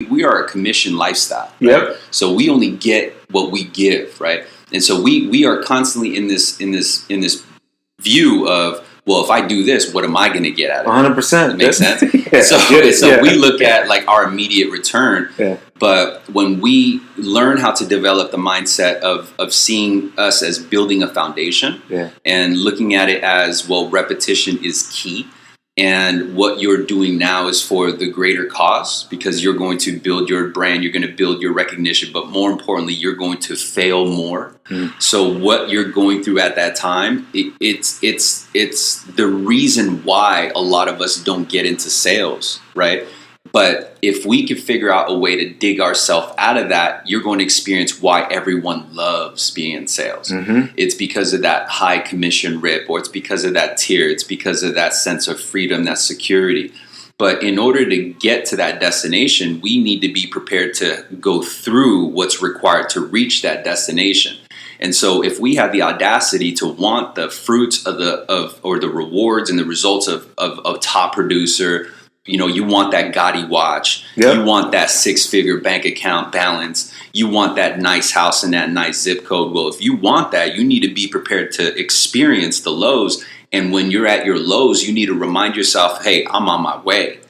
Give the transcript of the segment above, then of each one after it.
we are a commission lifestyle. Right? Yep. So we only get what we give, right? And so we are constantly in this view of, well, if I do this, what am I going to get out of it? 100%. Makes sense? Yeah, so we look at like our immediate return. Yeah. But when we learn how to develop the mindset of seeing us as building a foundation and looking at it as, well, repetition is key. And what you're doing now is for the greater cause, because you're going to build your brand, you're going to build your recognition, but more importantly, you're going to fail more. So what you're going through at that time, it's the reason why a lot of us don't get into sales, right? But if we can figure out a way to dig ourselves out of that, you're going to experience why everyone loves being in sales. It's because of that high commission rip, or it's because of that tier. It's because of that sense of freedom, that security. But in order to get to that destination, we need to be prepared to go through what's required to reach that destination. And so if we have the audacity to want the fruits of the rewards and the results of top producer, you want that gaudy watch. Yep. You want that 6-figure bank account balance. You want that nice house and that nice zip code. Well, if you want that, you need to be prepared to experience the lows. And when you're at your lows, you need to remind yourself, hey, I'm on my way.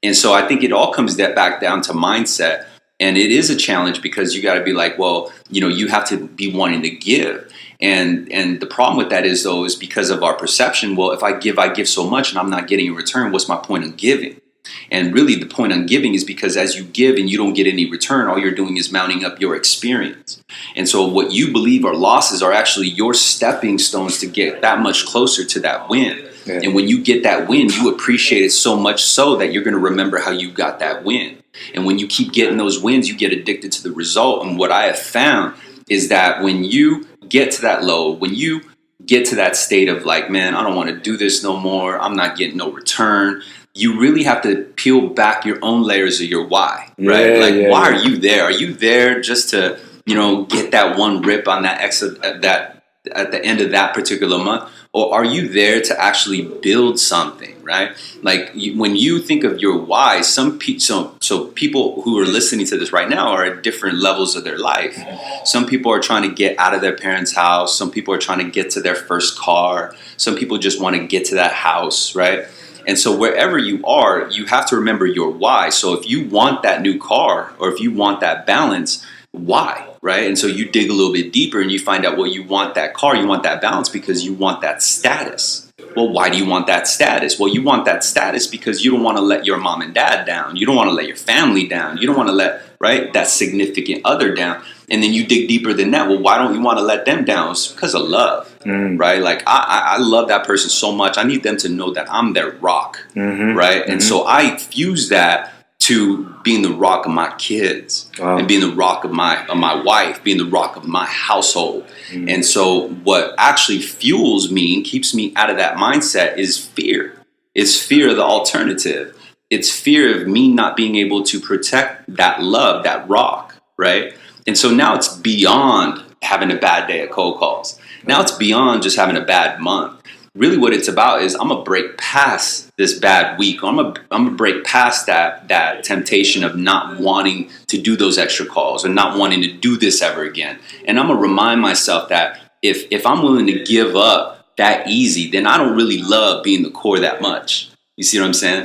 And so I think it all comes back down to mindset. And it is a challenge because you got to be like, well, you have to be wanting to give. And the problem with that is because of our perception, well, if I give so much and I'm not getting a return, what's my point in giving? And really the point on giving is because as you give and you don't get any return, all you're doing is mounting up your experience. And so what you believe are losses are actually your stepping stones to get that much closer to that win. Yeah. And when you get that win, you appreciate it so much so that you're going to remember how you got that win. And when you keep getting those wins, you get addicted to the result. And what I have found is that when you get to that low, when you get to that state of like, man, I don't want to do this no more, I'm not getting no return, you really have to peel back your own layers of your why, right? Why are you there? Are you there just to, get that one rip on that that at the end of that particular month? Or are you there to actually build something, right? Like when you think of your why, so people who are listening to this right now are at different levels of their life. Some people are trying to get out of their parents' house. Some people are trying to get to their first car. Some people just want to get to that house, right? And so wherever you are, you have to remember your why. So if you want that new car or if you want that balance, why, right? And so you dig a little bit deeper and you find out, well, you want that car, you want that balance because you want that status. Well, why do you want that status? Well, you want that status because you don't want to let your mom and dad down. You don't want to let your family down. You don't want to let, that significant other down. And then you dig deeper than that. Well, why don't you want to let them down? It's because of love, right? Like I love that person so much. I need them to know that I'm their rock, right? And so I fuse that to being the rock of my kids and being the rock of my wife, being the rock of my household. And so what actually fuels me and keeps me out of that mindset is fear. It's fear of the alternative. It's fear of me not being able to protect that love, that rock, right? And so now it's beyond having a bad day at cold calls. Now it's beyond just having a bad month. Really what it's about is I'm going to break past this bad week. I'm going to break past that temptation of not wanting to do those extra calls or not wanting to do this ever again. And I'm going to remind myself that if I'm willing to give up that easy, then I don't really love being the core that much. You see what I'm saying?